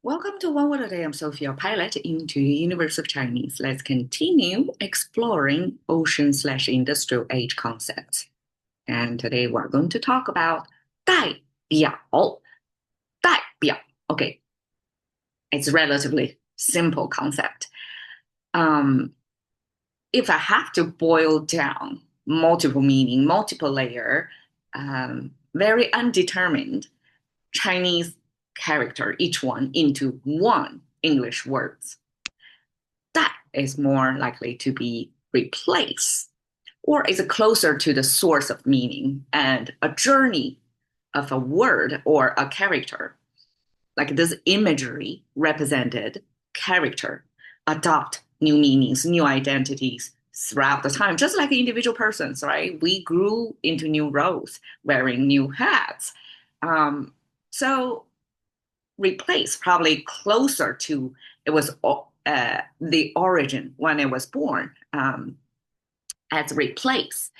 Welcome to One Word a Day. I'm Sophia, pilot into the Universe of Chinese. Let's continue exploring ocean/industrial age concepts. And today we're going to talk about 代表.代表. Okay, it's a relatively simple concept. Um, if I have to boil down multiple meaning, multiple layer, very undetermined Chinese character, each one into one English words, that is more likely to be replaced or is closer to the source of meaning and a journey of a word or a character. Like this imagery represented character adopt new meanings, new identities throughout the time, just like individual persons, right? We grew into new roles, wearing new hats. So replace probably closer to it was the origin when it was born as replace,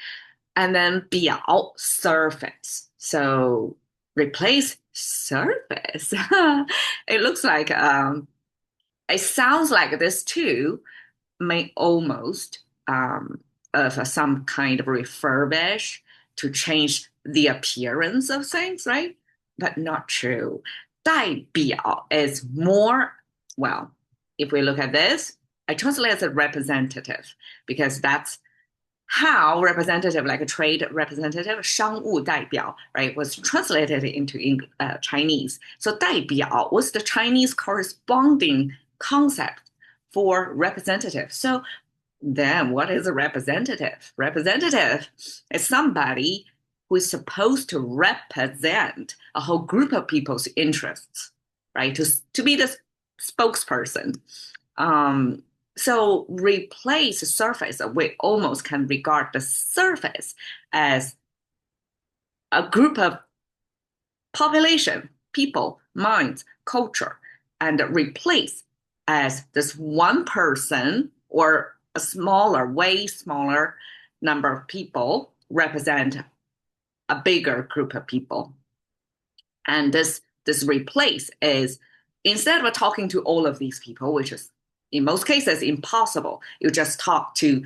and then 表 surface. So replace surface. It looks like it sounds like this too may almost of some kind of refurbish to change the appearance of things, right? But not true. 代表 is more, well, if we look at this, I translate as a representative because that's how representative, like a trade representative, 商务代表, right, was translated into Chinese. So 代表 was the Chinese corresponding concept for representative. So then what is a representative? Representative is somebody who is supposed to represent a whole group of people's interests, right? To be the spokesperson. So replace the surface, we almost can regard the surface as a group of population, people, minds, culture, and replace as this one person or a smaller, way smaller number of people represent a bigger group of people. And this replace is instead of talking to all of these people, which is in most cases impossible, you just talk to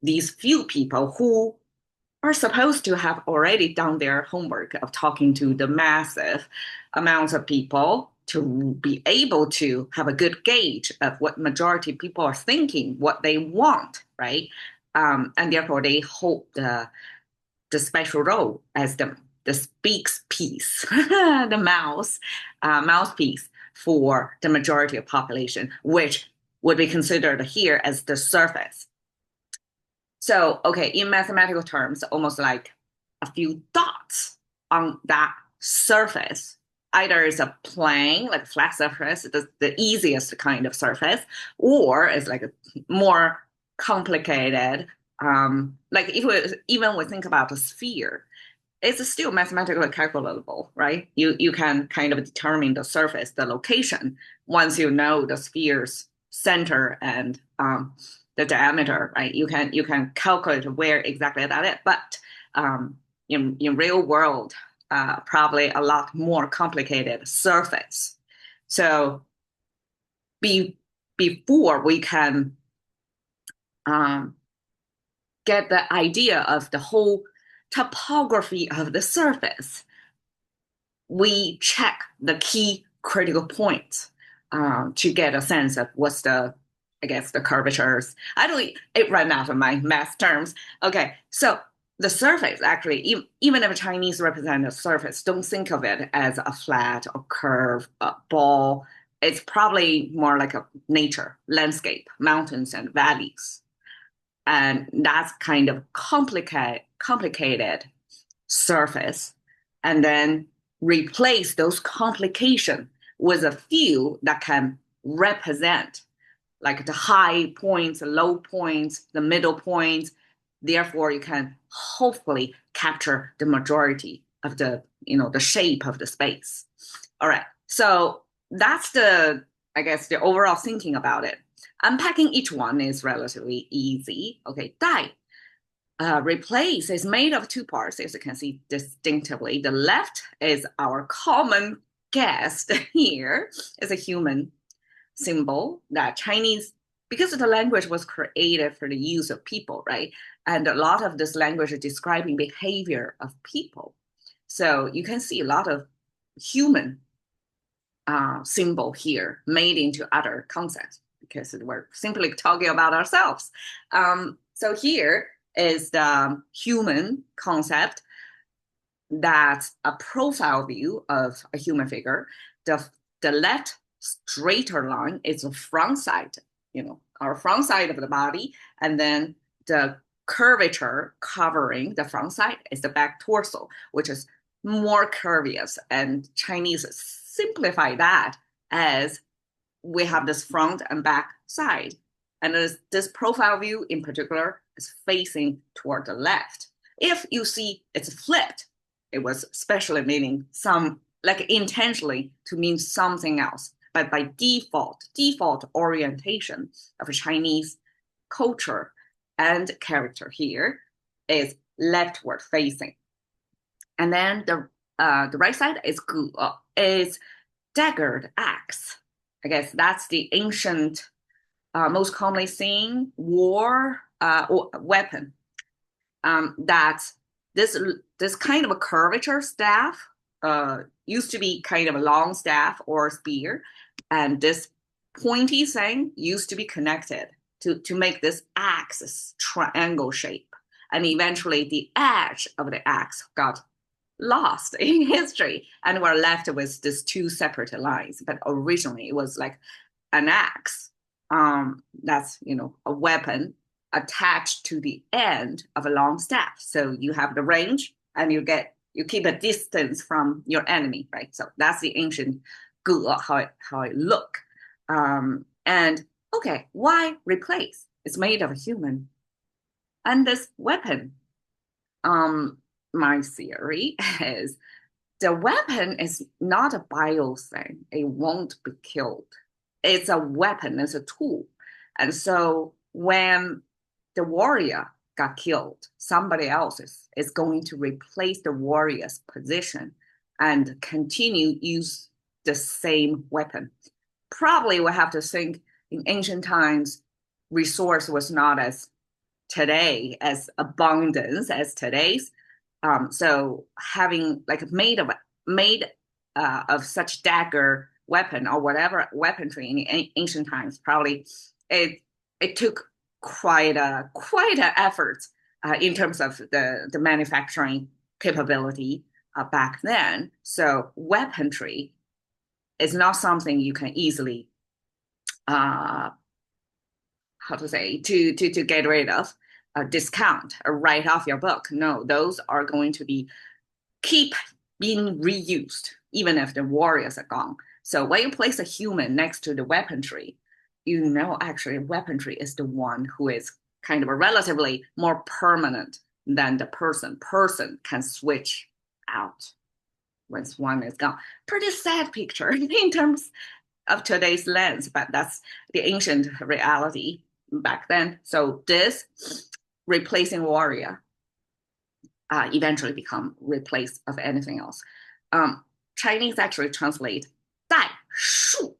these few people who are supposed to have already done their homework of talking to the massive amounts of people to be able to have a good gauge of what majority of people are thinking, what they want, right? And therefore they hold the special role as the speaks piece, the mouthpiece for the majority of population, which would be considered here as the surface. So, okay, in mathematical terms, almost like a few dots on that surface. Either it's a plane, like a flat surface, the easiest kind of surface, or it's like a more complicated, like if we think about a sphere, it's still mathematically calculable, right? You can kind of determine the surface, the location, once you know the sphere's center and the diameter, right? You can calculate where exactly that is. But in real world, probably a lot more complicated surface. So before we can get the idea of the whole topography of the surface, we check the key critical points to get a sense of what's the curvatures. I don't, it ran out of my math terms. Okay, so the surface actually, even if a Chinese represent a surface, don't think of it as a flat or curve, a ball. It's probably more like a nature, landscape, mountains and valleys. And that's kind of complicated surface. And then replace those complications with a few that can represent like the high points, the low points, the middle points. Therefore, you can hopefully capture the majority of the shape of the space. All right. So that's I guess, the overall thinking about it. Unpacking each one is relatively easy. Okay, 代 replace is made of two parts, as you can see distinctively. The left is our common guessed here is a human symbol that Chinese, because the language was created for the use of people, right? And a lot of this language is describing behavior of people. So you can see a lot of human symbol here made into other concepts because we're simply talking about ourselves. So here is the human concept. That's a profile view of a human figure. The left straighter line is the front side, our front side of the body, and then the curvature covering the front side is the back torso, which is more curvious. And Chinese simplify that as we have this front and back side. And this profile view in particular is facing toward the left. If you see it's flipped, it was specially meaning like intentionally to mean something else. But by default orientation of Chinese culture and character here is leftward facing. And then the right side is daggered axe. I guess that's the ancient, most commonly seen war weapon. That this kind of a curvature staff used to be kind of a long staff or spear, and this pointy thing used to be connected to make this axe triangle shape. And eventually the edge of the axe got lost in history, and we're left with these two separate lines. But originally it was like an axe. That's a weapon attached to the end of a long staff. So you have the range, and you keep a distance from your enemy, right? So that's the ancient how it look. And okay, why replace? It's made of a human, and this weapon. My theory is the weapon is not a bio thing. It won't be killed. It's a weapon. It's a tool. And so when the warrior got killed, somebody else is going to replace the warrior's position and continue use the same weapon. Probably we have to think in ancient times, resource was not as today as abundance as today's. So having like made of such dagger weapon or whatever weaponry in ancient times, probably it took quite a effort in terms of the manufacturing capability back then. So weaponry is not something you can easily to get rid of, discount or write off your book. No, those are going to keep being reused even if the warriors are gone. So when you place a human next to the weaponry, actually weaponry is the one who is kind of a relatively more permanent than the person. Person can switch out once one is gone. Pretty sad picture in terms of today's lens, but that's the ancient reality back then. So this replacing warrior eventually become replaced of anything else. Chinese actually translate 代数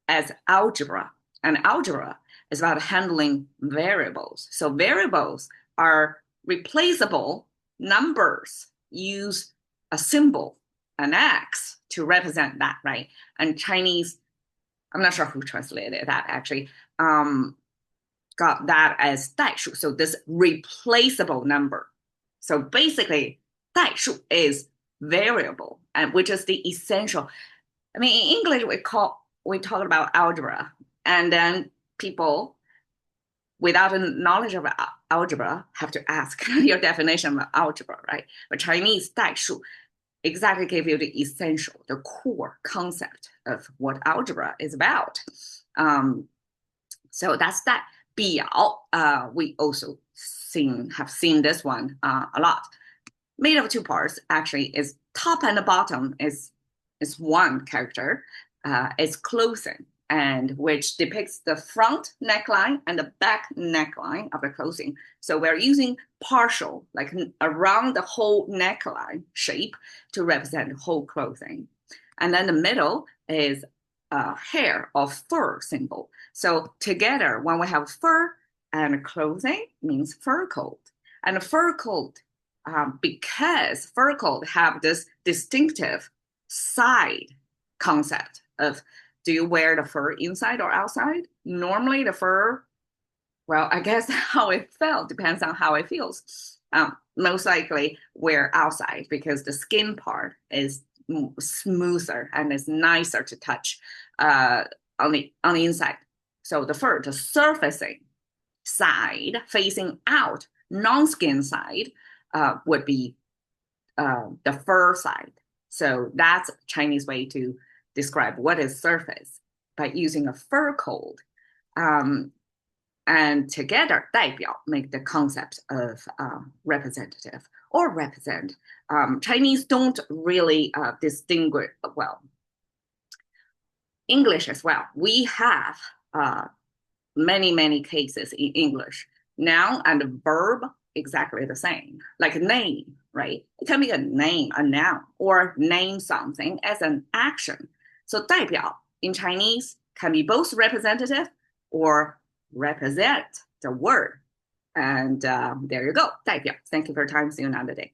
as algebra, and algebra is about handling variables. So variables are replaceable numbers. Use a symbol, an X, to represent that, right? And Chinese, I'm not sure who translated that actually, got that as 代数. So this replaceable number. So basically, 代数 is variable, and which is the essential. I mean, in English, we talk about algebra, and then people without a knowledge of algebra have to ask your definition of algebra, right? But Chinese 代数 exactly give you the essential, the core concept of what algebra is about. So that's that. 表, we also have seen this one a lot. Made of two parts, actually, is top and the bottom is one character. It's clothing, and which depicts the front neckline and the back neckline of the clothing. So we're using partial, like around the whole neckline shape to represent the whole clothing. And then the middle is hair or fur symbol. So together, when we have fur and clothing, means fur coat. And fur coat, because fur coat have this distinctive side concept of, do you wear the fur inside or outside? Normally the fur, well, I guess how it felt depends on how it feels. Most likely wear outside because the skin part is smoother and is nicer to touch on the inside. So the fur, the surfacing side facing out, non-skin side, would be the fur side. So that's Chinese way to describe what is surface by using a fur coat. And together 代表 make the concept of representative or represent. Chinese don't really distinguish, well, English as well. We have many cases in English. Noun and verb exactly the same. Like name, right? It can be a name, a noun, or name something as an action. So 代表 in Chinese can be both representative or represent the word. And there you go, 代表. Thank you for your time. See you another day.